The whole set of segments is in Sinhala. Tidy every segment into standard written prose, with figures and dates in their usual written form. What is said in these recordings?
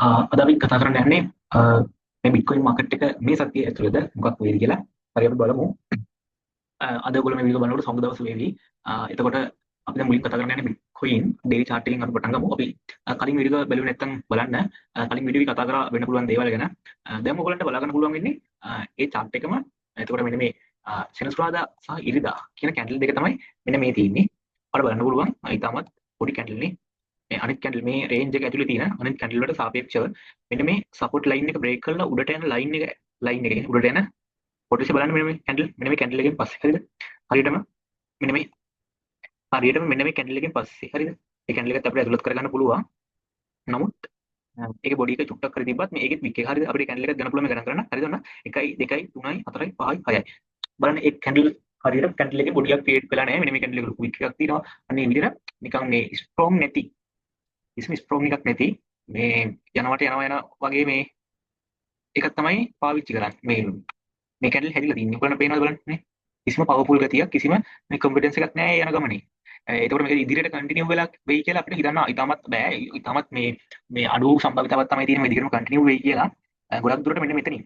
අද අපි කතා කරන්න යන්නේ මේ බිට්කොයින් මාකට් එක මේ සතිය ඇතුළත මොකක් වෙයිද කියලා. හරි අපි බලමු. අද ඔයගොල්ලෝ මේ වීඩියෝ බලනකොට සමුද දවස් වේවි. එතකොට අපි දැන් මුලින් කතා කරන්න යන්නේ බිට්කොයින් ඩේලි chart එකකින් අපි පටන් ගමු. අපි කලින් වීඩියෝ එක බැලුවේ නැත්නම් බලන්න. කලින් වීඩියෝ එකේ කතා කරා වෙන්න පුළුවන් දේවල් ගැන. දැන් ඔයගොල්ලන්ට බලා ගන්න පුළුවන් වෙන්නේ ඒ chart එකම. එතකොට මෙන්න මේ සෙනසුරාදා සහ ඉරිදා කියන කැන්ඩල් දෙක තමයි මෙන්න මේ තියෙන්නේ. අපිට බලන්න පුළුවන් ඊටමත් පොඩි කැන්ඩල් නේ. මේ අනිත් කැන්ඩල් මේ රේන්ජ් එක ඇතුලේ තියෙන අනිත් කැන්ඩල් වලට සාපේක්ෂව මෙන්න මේ සපෝට් ලයින් එක බ්‍රේක් කරලා උඩට යන ලයින් එක උඩට යන පොටෙන්ෂල් බලන්න මෙන්න මේ කැන්ඩල් එකෙන් පස්සේ හරියද හරියටම මෙන්න මේ මෙන්න මේ කැන්ඩල් එකෙන් පස්සේ හරියද මේ කැන්ඩල් එකත් අපිට ඇතුළත් කරගන්න පුළුවන් නමුත් ඒකේ බොඩි එක චුට්ටක් කර තිබ්බත් මේ ඒකෙත් වික් එක හරියද අපිට කැන්ඩල් එකක් ගන්න පුළුවන් මේ ගණන් කරන්න හරිද ඔන්න 1 2 3 4 5 6යි බලන්න ඒ කැන්ඩල් හරියට කැන්ඩල් එකේ බොඩියක් ක්‍රියේට් වෙලා නැහැ මෙන්න මේ කැන්ඩල් එක වික් එකක් තියෙනවා අන්න ඒ විදිහට නිකන් මේ ස්ට්‍රෝං නැති කිසිම ස්ට්‍රෝං එකක් නැති මේ යනවට යන වගේ මේ එකක් තමයි පාවිච්චි කරන්නේ මේ කැන්ඩල් හැදිලා තියෙන්නේ. ඔයගොල්ලන්ට පේනවද බලන්න නේ? කිසිම පවර්ෆුල් ගතියක් කිසිම මේ කොන්ෆිඩන්ස් එකක් නැහැ යන ගමනේ. ඒකෝට මේක ඉදිරියට කන්ටිනියු වෙලා වෙයි කියලා අපිට හිතන්න ඉතාමත් බෑ. ඉතාමත් මේ අඩු සම්භාවිතාවක් තමයි තියෙන මේ දිගටම කන්ටිනියු වෙයි කියලා. ගොඩක් දුරට මෙන්න මෙතනින්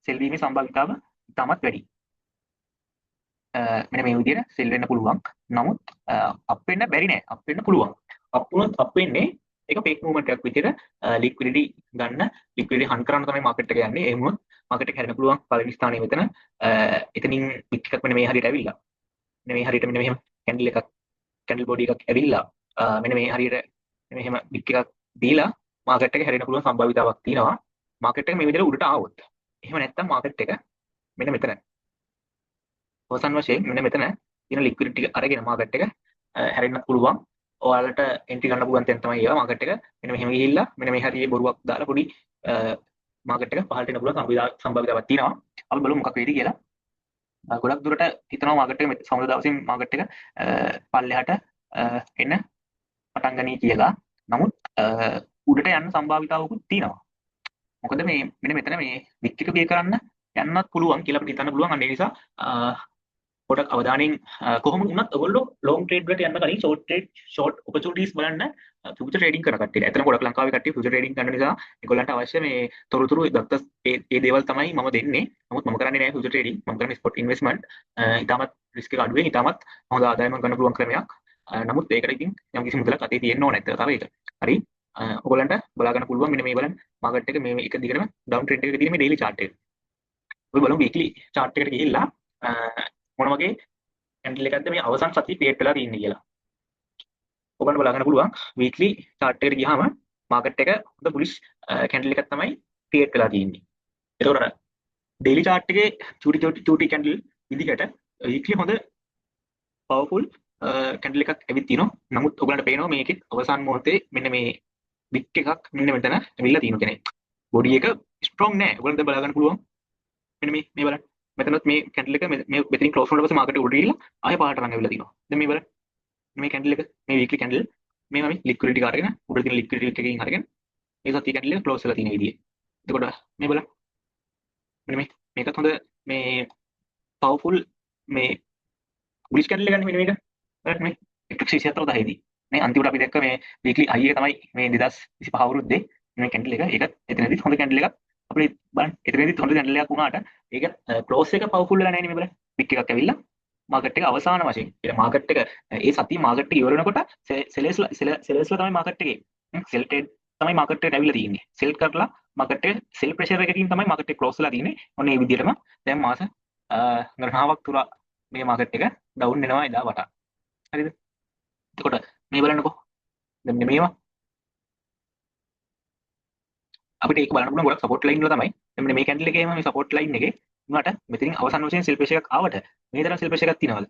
සෙල් වීමේ සම්භාවිතාව ඉතාමත් වැඩි. මෙන්න මේ විදිහට සෙල් වෙන්න පුළුවන්. නමුත් අප් වෙන්න බැරි නෑ. අප් වෙන්න පුළුවන්. අප් වුණොත් අප් වෙන්නේ ඒක පේක් මූවමන්ට් එකක් විදිහට ලික්විඩිටි ගන්න ලික්විඩිටි හන්ට් කරන්න තමයි මාකට් එක යන්නේ. ඒ වුණොත් මාකට් එක හැදෙන්න පුළුවන් පළවෙනි ස්ථානයේ මෙතන එතනින් වික් එකක් මෙන්න මේ හරියට ඇවිල්ලා. මෙන්න මේ හරියට මෙන්න මෙහෙම කැන්ඩල් බොඩි එකක් ඇවිල්ලා මෙන්න මේ හරියට මෙන්න මෙහෙම වික් එකක් දීලා මාකට් එක හැදෙන්න පුළුවන් සම්භාවිතාවක් තියෙනවා. මාකට් එක මේ විදිහට උඩට ආවොත්. එහෙම නැත්නම් මාකට් එක මෙන්න මෙතන. අවසන් වශයෙන් මෙන්න මෙතන තියෙන ලික්විඩිටි අරගෙන මාකට් එක හැරෙන්නත් පුළුවන්. ඔයාලට එන්ට්‍රි ගන්න පුළුවන් තැන තමයි ඒවා මාකට් එක මෙන්න මෙහෙම ගිහිල්ලා මෙන්න මේ හරියේ බොරුවක් දාලා පොඩි මාකට් එක පහළට එන්න පුළුවන් සම්භාවිතාවක් තියෙනවා. අපි බලමු මොකක් වෙයිද කියලා. ගොඩක් දුරට හිතනවා මාකට් එක සමුද දවසින් මාකට් එක පල්ලෙහාට එන්න පටන් ගනී කියලා. නමුත් උඩට යන්න සම්භාවිතාවකුත් තියෙනවා. මොකද මේ මෙන්න මෙතන මේ වික් එක බිය කරන්න යන්නත් පුළුවන් කියලා අපිට හිතන්න පුළුවන්. අන්න ඒ නිසා පොඩක් අවධානයෙන් කොහොම වුණත් ඔයගොල්ලෝ ලොන්ග් ට්‍රේඩ් වලට යන්න කලින් ෂෝට් ඔපචුනිටිස් බලන්න ෆියුචර් ට්‍රේඩින් කරන කට්ටියට. ඇත්තටම ගොඩක් ලංකාවේ කට්ටිය ෆියුචර් ට්‍රේඩින් කරන නිසා ඒගොල්ලන්ට අවශ්‍ය මේ තොරතුරු දත්ත ඒ දේවල් තමයි මම දෙන්නේ. නමුත් මම කරන්නේ නැහැ ෆියුචර් ට්‍රේඩින්. මම කරන්නේ ස්පොට් ඉන්වෙස්ට්මන්ට්. ඊටමත් රිස්ක් එක අඩුවෙන් ඊටමත් හොඳ ආදායමක් ගන්න පුළුවන් ක්‍රමයක්. නමුත් ඒකට ඉතින් යම්කිසි මුදලක් අතේ තියෙන්න ඕනේ නැත්නම් තව ඒක. හරි. ඔයගොල්ලන්ට බලා ගන්න පුළුවන් මෙන්න මේ බලන්න මාකට් එක මේ එක දිගටම ඩවුන් ට්‍රෙන්ඩ් එකක තියෙන මේ ඩේලි chart එක. අපි බලමු වීක්ලි chart එකට ගිහිල්ලා මොන වගේ කැන්ඩල් එකක්ද මේ අවසන් සතිය ක්‍රියේට් වෙලා තියෙන්නේ කියලා. ඔබන්ට බලා ගන්න පුළුවන් වීක්ලි chart එකට ගියාම මාකට් එක හොඳ බුලිෂ් කැන්ඩල් එකක් තමයි ක්‍රියේට් වෙලා තියෙන්නේ. ඒතකොට ඩේලි chart එකේ චූටි කැන්ඩල් විදිහට වීක්ලි හොඳ පවර්ෆුල් කැන්ඩල් එකක් ඇවිත් තියෙනවා. නමුත් ඔයගලන්ට පේනවා මේකෙත් අවසන් මොහොතේ මෙන්න මේ වික් එකක් මෙන්න මෙතන ඇවිල්ලා තියෙනවා කියන්නේ. බොඩි එක ස්ට්‍රොං නෑ. ඔයගලන්ට බලා ගන්න පුළුවන්. මෙන්න මේ බලන්න. මෙතනත් මේ කැන්ඩල් එක මේ මෙතනින් ක්ලෝස් වුණාට පස්සේ මාකට් එක උඩට ගිහිල්ලා ආයෙ පහළට අරන් ඇවිල්ලා තිනවා. දැන් මේ බලන්න. මේ කැන්ඩල් එක මේ වීක්ලි කැන්ඩල් මේ මම ලික්විඩිටි එක අරගෙන උඩට තියෙන ලික්විඩිටි එකකින් අරගෙන මේ සතිය කැන්ඩල් එක ක්ලෝස් වෙලා තියෙන විදිය. එතකොට මේ බලන්න. මෙන්න මේකත් හොඳ මේ පවර්ෆුල් මේ බුලිෂ් කැන්ඩල් එකක් නේ මේක. බලන්න මේ 147 10දී. මේ අන්තිමට අපි දැක්ක මේ වීක්ලි හයි එක තමයි මේ 2025 අවුරුද්දේ මේ කැන්ඩල් එක. ඒකත් එතනදිත් හොඳ කැන්ඩල් එකක්. අපිට බලන්න එතනදිත් හොඳ කැන්ඩල් එකක් වුණාට ඒක ක්ලෝස් එක පවර්ෆුල් වෙලා නැහැ නේ මේ බලන්න. වික් එකක් ඇවිල්ලා මාකට් එක අවසාන වශයෙන් ඒ මාකට් එක ඒ සතිය මාකට් එක ඉවර වෙනකොට සෙලර්ස්ලා තමයි මාකට් එකේ සෙල් ට්‍රේඩ් තමයි මාකට් එකට ඇවිල්ලා තියෙන්නේ. සෙල් කරලා මාකට් එක සෙල් ප්‍රෙෂර් එකකින් තමයි මාකට් එක ක්ලෝස් වෙලා තියෙන්නේ. ඔන්න ඒ විදිහටම දැන් මාස ගණනාවක් තුරා මේ මාකට් එක ඩවුන් වෙනවා එදා වටා. හරිද? එතකොට මේ බලන්නකෝ. දැන් මේවා අපිට ඒක බලන්න පුළුවන් ගොඩක් සපෝට් ලයින් වල තමයි. දැන් මේ කැන්ඩල් එකේම මේ සපෝට් ලයින් එකේ උනාට මෙතනින් අවසන් වශයෙන් සෙල් ප්‍රෙෂර් එකක් ආවට මේ තරම් සෙල් ප්‍රෙෂර් එකක් තියනවද?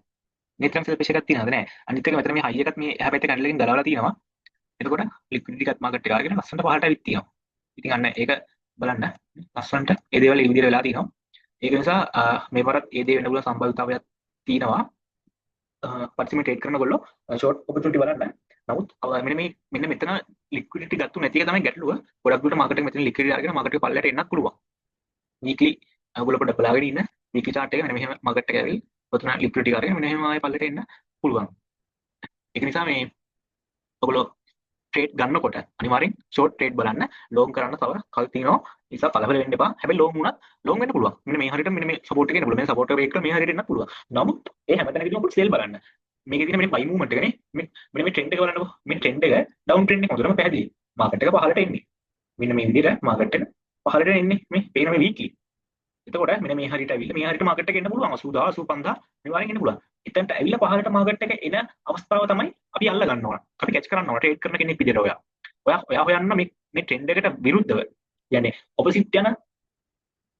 මේ තරම් සෙල් ප්‍රෙෂර් එකක් තියනවද නැහැ. අනිත් එක මෙතන මේ හයි එකත් මේ එහා පැත්තේ කැන්ඩල් එකකින් ගලවලා තියෙනවා. එතකොට ලික්විඩිටි එකත් මාකට් එක අරගෙන ලස්සනට පහළට ඇවිත් තියෙනවා. ඉතින් අන්න ඒක බලන්න ලස්සනට ඒ දේවල් ඒ විදිහට වෙලා තියෙනවා. ඒක නිසා මේ වරත් ඒ දේ වෙන්න පුළුවන් සම්භාවිතාවයක් තියෙනවා. පරිස්සමෙන් ට්‍රේඩ් කරනකොල්ලෝ ෂෝට් ඔපචුනිටි බලන්න. නමුත් මෙන්න මෙතන ලික්විඩිටි ගත්තු නැති එක තමයි ගැටලුව. ගොඩක් දුරට මාකට් එක මෙතන ලික්විඩිටි අරගෙන මාකට් එක පල්ලයට එන්නත් පුළුවන්. වීක්ලි ඔයගොල්ලෝ පොඩ්ඩක් බලාගෙන ඉන්න. වීක්ලි chart එක මෙන්න මෙහෙම මාකට් එක ඇවිල්ලා ඔතන ලික්විඩිටි අරගෙන මෙන්න මෙහෙම ආයෙ පල්ලයට එන්න පුළුවන්. ඒක නිසා මේ ඔයගොල්ලෝ ට්‍රේඩ් ගන්නකොට අනිවාර්යෙන් ෂෝට් ට්‍රේඩ් බලන්න ලොං කරන්න තව කල් තියෙනවා නිසා කලබල වෙන්න එපා හැබැයි ලොං වුණත් ලොං වෙන්න පුළුවන් මෙන්න මේ හරියට මෙන්න මේ සපෝට් එකේ එන්න පුළුවන් මේ සපෝට් එක වේට් කරලා මේ හරියට එන්නත් පුළුවන් නමුත් ඒ හැමතැනකදීම අපිට සෙල් බලන්න මේකේ තියෙන මෙන්න බයි මූව්මන්ට් එකනේ මෙන්න මේ ට්‍රෙන්ඩ් එක බලන්නකෝ මේ ට්‍රෙන්ඩ් එක ඩවුන් ට්‍රෙන්ඩ් එක හොඳටම පැහැදිලි මාකට් එක පහළට එන්නේ මෙන්න මේ විදිහට මාකට් එක පහළට එන්නේ මේ පේන මේ වීක්ලි එතකොට මෙන්න මේ හරියට ඇවිල්ලා මේ හරියට මාකට් එක එන්න පුළුවන් 80000 85000 අනිවාර්යෙන් එන්න පුළුවන් එතනට ඇවිල්ලා පහළට මාකට් එක එන අවස්ථාව තමයි අපි අල්ල ගන්න ඕන අපි කැච් කරන්න ඕන ට්‍රේඩ් කරන කෙනෙක් විදිහට ඔයා හොයන්න මේ ට්‍රෙන්ඩ් එකට විරුද්ධව يعني ඔපොසිට් යන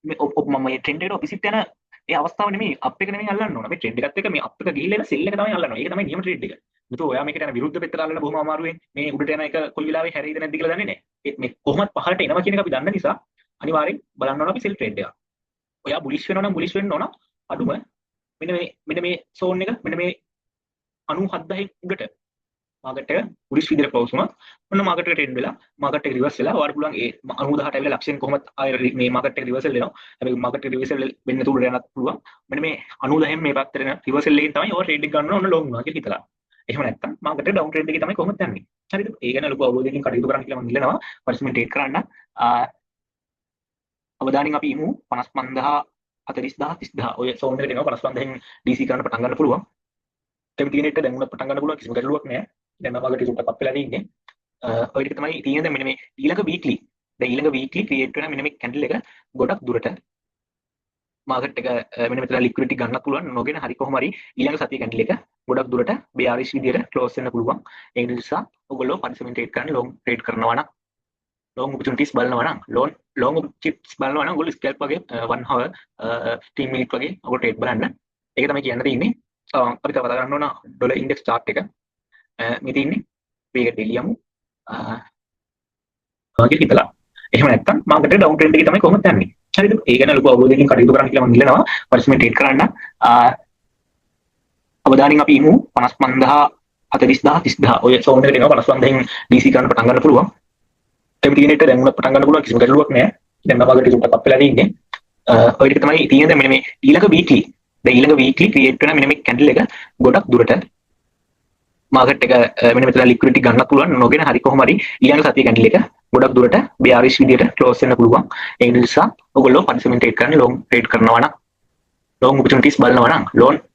මේ ට්‍රෙන්ඩ් එකට ඔපොසිට් යන ඒ අවස්ථාව නෙමෙයි අප් එක නෙමෙයි අල්ලන්න ඕන මේ ට්‍රෙන්ඩ් එකත් එක්ක මේ අප් එක ගිහිල්ලා සෙල් එක තමයි අල්ලන්න ඕන ඒක තමයි නියම ට්‍රේඩ් එක මුතු ඔයා මේකට යන විරුද්ධ පැත්තට අල්ලන්න බොහොම අමාරුවෙන් මේ උඩට යන එක කොයි වෙලාවෙ හැරෙයිද නැද්ද කියලා දන්නේ නැහැ මේ කොහොමත් පහළට එනවා කියන එක අපි දන්න නිසා අනිවාර්යෙන් බලන්න ඕන අපි සෙල් ට්‍රේඩ් එක ඔයා බුලිෂ් වෙනවා නම් බුලිෂ් වෙන්න ඕන අඩුම මෙන්න මේ සෝන් එක මෙන්න මේ 97000 උඩට මාකට් එක බුලිෂ් විදිහට ක්ලෝස් වුණා ඔන්න මාකට් එක ට්‍රෙන්ඩ් වෙලා මාකට් එක රිවර්ස් වෙලා ඔයාලට පුළුවන් ඒ 90000ට ඇවිල්ලා ලක්ෂයෙන් කොහොමද ආයෙ මේ මාකට් එක රිවර්සල් වෙනවා හැබැයි මාකට් එක රිවර්සල් වෙන්න තුඩ යනත් පුළුවන් මෙන්න මේ 90000න් මේ පැත්තට යන රිවර්සල් එකකින් තමයි ඔය ට්‍රේඩ් එක ගන්න ඕන ලොං වුණා කියලා හිතලා එහෙම නැත්නම් මාකට් එක ඩවුන් ට්‍රෙන්ඩ් එකේ තමයි කොහොමද යන්නේ හරිද ඒ ගැන ලොකු අවබෝධයකින් කටයුතු කරන්න කියලා මම ඉල්ලනවා පරිස්සමෙන් ට්‍රේඩ් කරන්න අවදානින් අපි ඉමු 55000 40000 30000 ඔය සෝන් එකට එනවා 55000න් DC කරන්න පටන් ගන්න පුළුවන් ටෙම් ටීනෙට් එක දැන් උනත් පටන් ගන්න පුළුවන් කිසිම ගැටලුවක් නැහැ දැන් මම වගේ ටිකක් අප් වෙලා ඉන්නේ ඔය ටික තමයි තියෙන දැන් මෙන්න මේ ඊළඟ වීක්ලි දැන් ඊළඟ වීක්ලි ක්‍රියේට් වෙන මෙන්න මේ කැන්ඩල් එක ගොඩක් දුරට මාකට් එක මෙන්න මෙතන ලික්විඩිටි ගන්නත් පුළුවන් නොගෙන හරි කොහොම හරි ඊළඟ සතිය කැන්ඩල් එක ගොඩක් දුරට bearish විදියට ක්ලෝස් වෙන්න පුළුවන් ඒ නිසා ඔයගොල්ලෝ පරිස්සමෙන් ට්‍රේඩ් කරන්න ලොං ට්‍රේඩ් කරනවා නම් long opportunities බලනවා නම් long chips බලනවා නම් ඔයගොල්ලෝ scalp වගේ 1 hour 10 minute වගේ ඔයගොල්ලෝ ට්‍රේඩ් බලන්න ඒක තමයි කියන්න තියෙන්නේ අපි තව කතා කරන්න ඕන ඩොලර් ඉන්ඩෙක්ස් chart එක මේ තියෙන්නේ මේක daily යමු වගේ හිතලා එහෙම නැත්නම් මාකට් එක ඩවුන් ට්‍රෙන්ඩ් එකේ තමයි කොහොමද යන්නේ හරිද ඒ ගැන ලොකු අවබෝධයකින් කටයුතු කරන්න කියලා මම ඉල්ලනවා පරිස්සමෙන් ට්‍රේඩ් කරන්න අවදානින් අපි ඉමු 55000 40000 30000 ඔය සෝන් එකට එනවා 55000න් DC කරන්න පටන් ගන්න පුළුවන් ටෙම් ටීනෙට් දැන් උනත් පටන් ගන්න පුළුවන් කිසිම ගැටලුවක් නැහැ දැන් මම වගේ ටිකක් අප් වෙලා ඉන්නේ ඔය ටික තමයි තියෙන්නේ මෙන්න මේ ඊළඟ වීක්ලි දැන් ඊළඟ වීක්ලි ක්‍රියේට් වෙන මෙන්න මේ කැන්ඩල් එක ගොඩක් දුරට මාකට් එක මෙන්න මෙතන ලික්විඩිටි ගන්නත් පුළුවන් නොගෙන හරි කොහොම හරි ඊළඟ සතිය කැන්ඩල් එක ගොඩක් දුරට bearish විදියට ක්ලෝස් වෙන්න පුළුවන් ඒ නිසා ඔයගොල්ලෝ පරිස්සමෙන් ට්‍රේඩ් කරන්න ලොං ට්‍රේඩ් කරනවා නම් long opportunities බලනවා නම්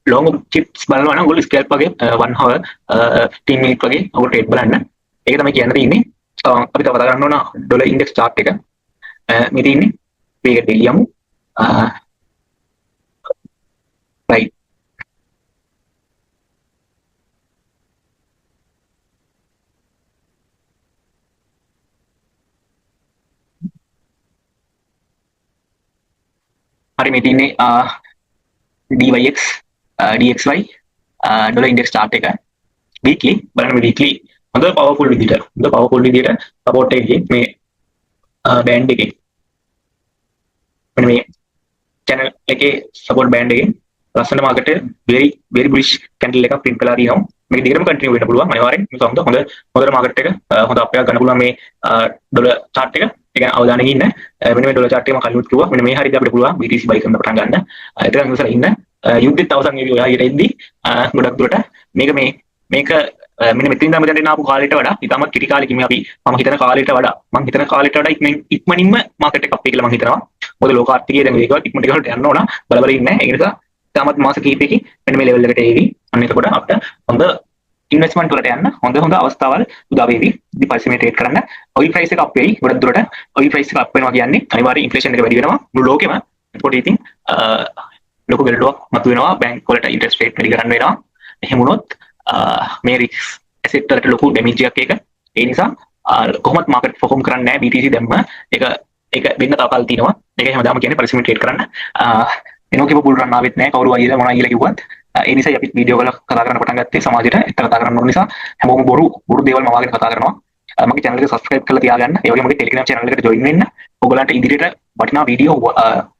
long chips බලනවා නම් ඔයගොල්ලෝ scalp වගේ 1 hour 10 minute වගේ ඔයගොල්ලෝ ට්‍රේඩ් බලන්න ඒක තමයි කියන්න තියෙන්නේ අපි තව කතා කරන්න ඕන ඩොලර් ඉන්ඩෙක්ස් chart එක මේ තියෙන්නේ මේක daily යමු right හරි මේ තියෙන්නේ DYX DXY dollar index chart එක weekly බලන්න මේ weekly හොඳ පවර්ෆුල් විදියට සපෝට් එකේ මේ බෑන්ඩ් එකේ මෙන්න මේ channel එකේ සපෝට් බෑන්ඩ් එකේ ලස්සන මාකට් එක very bullish candle එකක් print කරලා තියෙනවා මේක දිගටම කන්ටිනියු වෙන්න පුළුවන් අනිවාර්යෙන් මේක හොඳ මාකට් එක හොඳ අපයක් ගන්න පුළුවන් මේ ඩොලර් chart එක ඒ කියන්නේ අවදානයෙන් ඉන්න මෙන්න මේ ඩොලර් chart එක මම කලින් කිව්වා මෙන්න මේ හරියට අපිට පුළුවන් BTC buy කරන්න පටන් ගන්න ඒතරම් ඉස්සලා ඉන්න යුද්ධෙත් අවසන් වෙවි ඔයා ඊට එද්දි ගොඩක් දුරට මේක මෙන්න මෙතනින් තමයි දැන් ආපු කාලයට වඩා ඊටම කිටි කාලෙකින් අපි මම හිතන කාලයට වඩා ඉක්මනින්ම මාකට් එක අප් වෙයි කියලා මම හිතනවා මොකද ලෝක ආර්ථිකය දැන් මේකවත් ඉක්මනට ගහට යන්න ඕන බල ඉන්නේ ඒ නිසා තාමත් මාස කිහිපයකින් මෙන්න මේ ලෙවල් එකට එවි අන්න එතකොට අපිට හොඳ ඉන්වෙස්ට්මන්ට් වලට යන්න හොඳ අවස්ථාවල් උදා වෙවි ඉතින් පරිස්සමෙන් ට්‍රේඩ් කරන්න ඔයිල් ප්‍රයිස් එක අප් වෙයි ගොඩක් දුරට ඔයිල් ප්‍රයිස් එක අප් වෙනවා කියන්නේ අනිවාර්යයෙන් ඉන්ෆ්ලේෂන් එක වැඩි වෙනවා මුළු ලෝකෙම එතකොට ඉතින් ලොකු ගැටලුවක් මතුවෙනවා බැංක් වලට ඉන්ට්‍රස්ට් රේට් වැඩි කරන්න වෙනවා එහෙම වුණොත් මේ රිස්ක් ඇසෙට් වලට ලොකු ඩැමේජ් එකක් ඒක ඒ නිසා කොහොමත් මාකට් පර්ෆෝම් කරන්නේ නැහැ BTC දැම්ම ඒක වෙන්න තව කල් තියෙනවා ඒක හැමදාම කියන්නේ පරිස්සමෙන් ට්‍රේඩ් කරන්න එනෝ කිව්ව බුල් රන් ආවෙත් නැහැ කවුරු අයියලා මොනවා අයියලා කිව්වත් ඒ නිසා අපි වීඩියෝ වල කතා කරන්න පටන් ගත්තේ සමාජයට එක්ක කතා කරන්න ඕන නිසා හැමෝම බොරු දේවල් මවාගෙන කතා කරනවා මගේ channel එක subscribe කරලා තියාගන්න ඒ වගේම මගේ Telegram channel එකට join වෙන්න ඔයගොල්ලන්ට ඉදිරියට වටිනා වීඩියෝ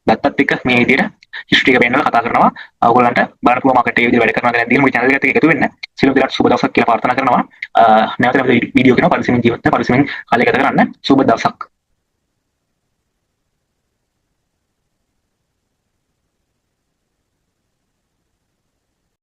දැක්කත් එක්ක මේ විදිහට history එක පෙන්නලා කතා කරනවා ඔයගොල්ලන්ට බලන්න පුළුවන් මාකට් එකේ විදිහට වැඩ කරනවා කියලා මගේ channel එකට එකතු වෙන්න සියලු දෙනාට සුබ දවසක් කියලා ප්‍රාර්ථනා කරනවා නැවත වීඩියෝ කරනවා පරිස්සමින් ජීවත් වෙන්න පරිස්සමින් කාලය ගත කරන්න සුබ දවසක්